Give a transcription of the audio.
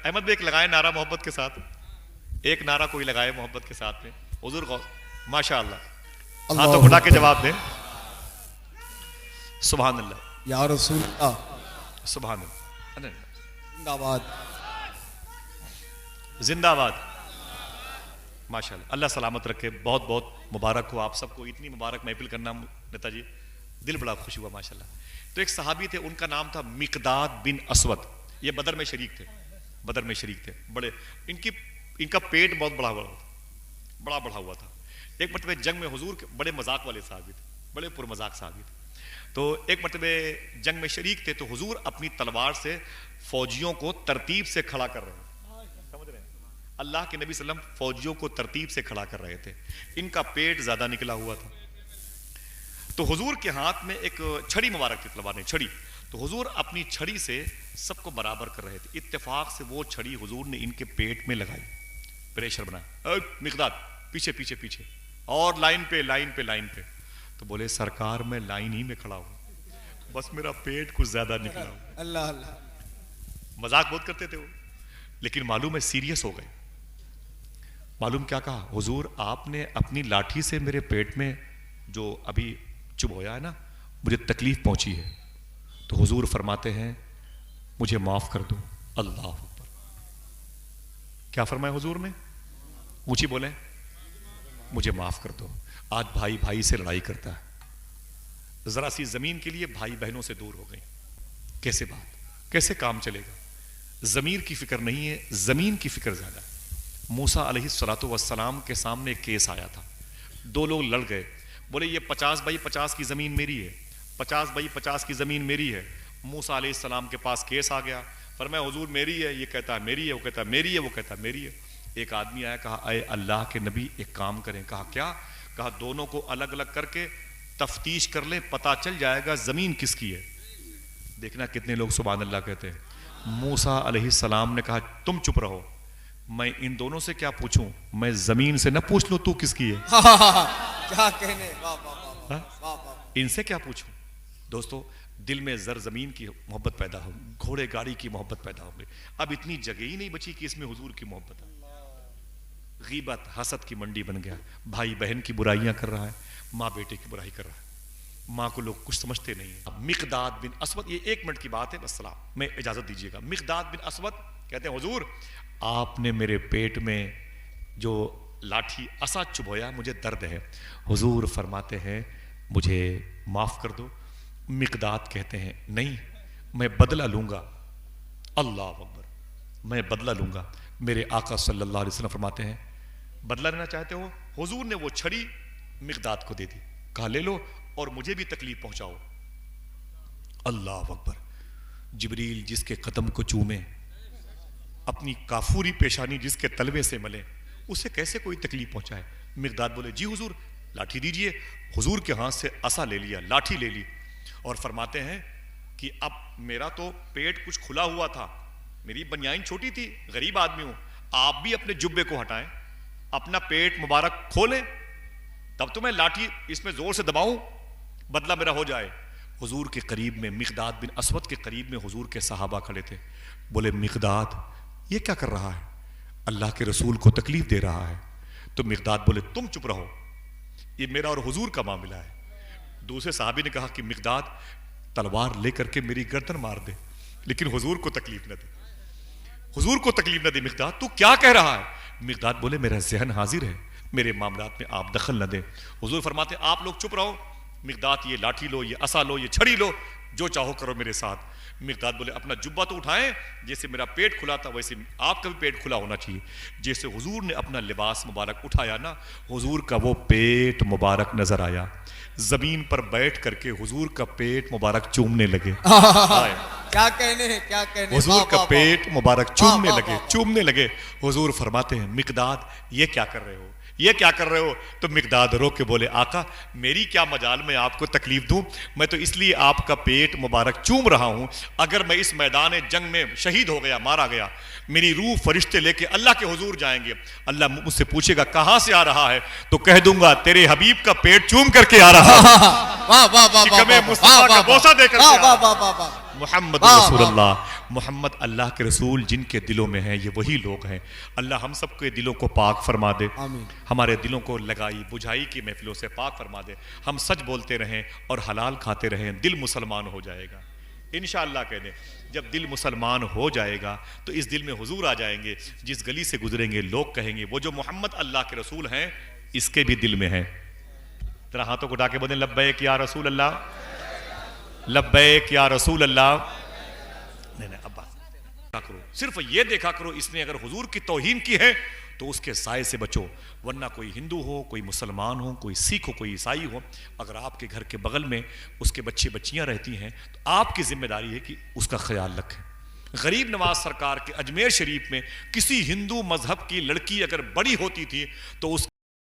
احمد بھی ایک لگائے نعرہ محبت کے ساتھ, ایک نعرہ کوئی لگائے محبت کے ساتھ میں. حضور ماشاء اللہ, ہاتھوں اٹھا کے جواب دیں. سبحان اللہ یا رسول اللہ, سبحان اللہ, زندہ باد, زندہ باد. ماشاء اللہ, اللہ سلامت رکھے. بہت بہت مبارک ہو آپ سب کو, اتنی مبارک محفل کرنا نیتا جی, دل بڑا خوش ہوا ماشاء اللہ. تو ایک صحابی تھے, ان کا نام تھا مقداد بن اسود. یہ بدر میں شریک تھے, بدر میں شریک تھے. بڑے ان کا پیٹ بہت بڑا بڑا ہوا تھا. ایک مرتبہ جنگ میں حضور کے بڑے مذاق والے صحابی تھے, بڑے پر مذاق صحابی تھے. تو ایک مرتبہ جنگ میں شریک تھے, تو حضور اپنی تلوار سے فوجیوں کو ترتیب سے کھڑا کر رہے ہیں. سمجھ رہے ہیں, اللہ کے نبی صلی اللہ علیہ وسلم فوجیوں کو ترتیب سے کھڑا کر رہے تھے. ان کا پیٹ زیادہ نکلا ہوا تھا. تو حضور کے ہاتھ میں ایک چھڑی مبارک تھی, تلوار نے چھڑی. تو حضور اپنی چھڑی سے سب کو برابر کر رہے تھے. اتفاق سے وہ چھڑی حضور نے ان کے پیٹ میں لگائی, پریشر بنایا. مقداد پیچھے پیچھے پیچھے, اور لائن پہ لائن پہ لائن پہ. تو بولے سرکار میں لائن ہی میں کھڑا ہوں, بس میرا پیٹ کچھ زیادہ نکلا ہوں. اللہ اللہ, مذاق بہت کرتے تھے وہ, لیکن معلوم ہے سیریس ہو گئے. معلوم کیا کہا, حضور آپ نے اپنی لاٹھی سے میرے پیٹ میں جو ابھی چبھویا ہے نا, مجھے تکلیف پہنچی ہے. تو حضور فرماتے ہیں مجھے معاف کر دو. اللہ اکبر, کیا فرمایا حضور نے؟ اونچی بولیں, مجھے معاف کر دو. آج بھائی بھائی سے لڑائی کرتا ہے, ذرا سی زمین کے لیے بھائی بہنوں سے دور ہو گئے. کیسے بات, کیسے کام چلے گا؟ ضمیر کی فکر نہیں ہے, زمین کی فکر زیادہ ہے. موسیٰ علیہ الصلوۃ والسلام کے سامنے ایک کیس آیا تھا. دو لوگ لڑ گئے, بولے یہ 50x50 کی زمین میری ہے, 50x50 کی زمین میری ہے. موسیٰ علیہ السلام کے پاس کیس آ گیا. فرمایا حضور میری ہے, یہ کہتا ہے میری ہے, وہ کہتا ہے میری ہے, وہ کہتا ہے میری ہے. ایک آدمی آیا, کہا اے اللہ کے نبی ایک کام کریں. کہا کیا؟ کہا دونوں کو الگ الگ کر کے تفتیش کر لیں, پتہ چل جائے گا زمین کس کی ہے. دیکھنا کتنے لوگ سبحان اللہ کہتے ہیں. موسیٰ علیہ السلام نے کہا تم چپ رہو, میں ان دونوں سے کیا پوچھوں, میں زمین سے نہ پوچھ لوں تو کس کی ہے. کیا کہنے, ان سے کیا پوچھوں. دوستو دل میں زر زمین کی محبت پیدا ہو, گھوڑے گاڑی کی محبت پیدا ہو گئی. اب اتنی جگہ ہی نہیں بچی کہ اس میں حضور کی محبت ہے. غیبت حسد کی منڈی بن گیا. بھائی بہن کی برائیاں کر رہا ہے, ماں بیٹے کی برائی کر رہا ہے. ماں کو لوگ کچھ سمجھتے نہیں ہیں. مقداد بن اسود, یہ 1 منٹ کی بات ہے بس, سلام میں اجازت دیجیے گا. مقداد بن اسود کہتے ہیں حضور آپ نے میرے پیٹ میں جو لاٹھی عصا چبھویا, مجھے درد ہے. حضور فرماتے ہیں مجھے معاف کر دو. مقداد کہتے ہیں نہیں, میں بدلہ لوں گا. اللہ اکبر, میں بدلہ لوں گا. میرے آقا صلی اللہ علیہ وسلم فرماتے ہیں بدلہ لینا چاہتے ہو؟ حضور نے وہ چھڑی مقداد کو دے دی, کہا لے لو اور مجھے بھی تکلیف پہنچاؤ. اللہ اکبر. جبریل جس کے قدم کو چومے, اپنی کافوری پیشانی جس کے تلوے سے ملے, اسے کیسے کوئی تکلیف پہنچائے. مقداد بولے جی حضور لاٹھی دیجئے. حضور کے ہاتھ سے عصا لے لیا, لاٹھی لے لی, اور فرماتے ہیں کہ اب میرا تو پیٹ کچھ کھلا ہوا تھا, میری بنیان چھوٹی تھی, غریب آدمی ہوں, آپ بھی اپنے جبے کو ہٹائیں, اپنا پیٹ مبارک کھولیں, تب تو میں لاٹھی اس میں زور سے دباؤں, بدلہ میرا ہو جائے. حضور کے قریب میں, مقداد بن اسود کے قریب میں حضور کے صحابہ کھڑے تھے. بولے مقداد یہ کیا کر رہا ہے, اللہ کے رسول کو تکلیف دے رہا ہے. تو مقداد بولے تم چپ رہو, یہ میرا اور حضور کا معاملہ ہے. دوسرے صحابی نے کہا کہ مقداد تلوار لے کر کے میری گردن مار دے, لیکن حضور کو تکلیف نہ دے, حضور کو تکلیف نہ دے. مقداد تو کیا کہہ رہا ہے؟ مقداد بولے میرا ذہن حاضر ہے, میرے معاملات میں آپ دخل نہ دیں. حضور فرماتے آپ لوگ چپ رہو. مقداد یہ لاٹھی لو, یہ عصا لو, یہ چھڑی لو, جو چاہو کرو میرے ساتھ. مقداد بولے اپنا جبہ تو اٹھائیں, جیسے میرا پیٹ کھلا تھا ویسے آپ کا بھی پیٹ کھلا ہونا چاہیے. جیسے حضور نے اپنا لباس مبارک اٹھایا نا, حضور کا وہ پیٹ مبارک نظر آیا. زمین پر بیٹھ کر کے حضور کا پیٹ مبارک چومنے لگے. کیا کہنے, کیا کہنے. حضور کا پیٹ مبارک چومنے لگے. حضور فرماتے ہیں مقداد یہ کیا کر رہے ہو, یہ کیا کر رہے ہو؟ تو مقداد رو کے بولے آقا میری کیا مجال میں آپ کو تکلیف دوں, میں تو اس لیے آپ کا پیٹ مبارک چوم رہا ہوں. اگر میں اس میدان جنگ میں شہید ہو گیا, مارا گیا, میری روح فرشتے لے کے اللہ کے حضور جائیں گے, اللہ مجھ سے پوچھے گا کہاں سے آ رہا ہے, تو کہہ دوں گا تیرے حبیب کا پیٹ چوم کر کے آ رہا ہے, شکم مصطفیٰ کا بوسہ دے کر کے. محمد رسول اللہ. محمد اللہ کے رسول جن کے دلوں میں ہیں یہ وہی لوگ ہیں. اللہ ہم سب کے دلوں کو پاک فرما دے, آمین. ہمارے دلوں کو لگائی بجھائی کی محفلوں سے پاک فرما دے. ہم سچ بولتے رہیں اور حلال کھاتے رہیں, دل مسلمان ہو جائے گا انشاءاللہ. کہہ دیں جب دل مسلمان ہو جائے گا تو اس دل میں حضور آ جائیں گے. جس گلی سے گزریں گے لوگ کہیں گے وہ جو محمد اللہ کے رسول ہیں اس کے بھی دل میں ہیں. ذرا ہاتھوں کو اٹھا کے بولیں لبیک یا رسول اللہ, لبیک یا رسول اللہ. نہیں ابا کرو, صرف یہ دیکھا کرو اس نے اگر حضور کی توہین کی ہے تو اس کے سائے سے بچو, ورنہ کوئی ہندو ہو, کوئی مسلمان ہو, کوئی سکھ ہو, کوئی عیسائی ہو, اگر آپ کے گھر کے بغل میں اس کے بچے بچیاں رہتی ہیں تو آپ کی ذمہ داری ہے کہ اس کا خیال رکھیں. غریب نواز سرکار کے اجمیر شریف میں کسی ہندو مذہب کی لڑکی اگر بڑی ہوتی تھی تو اس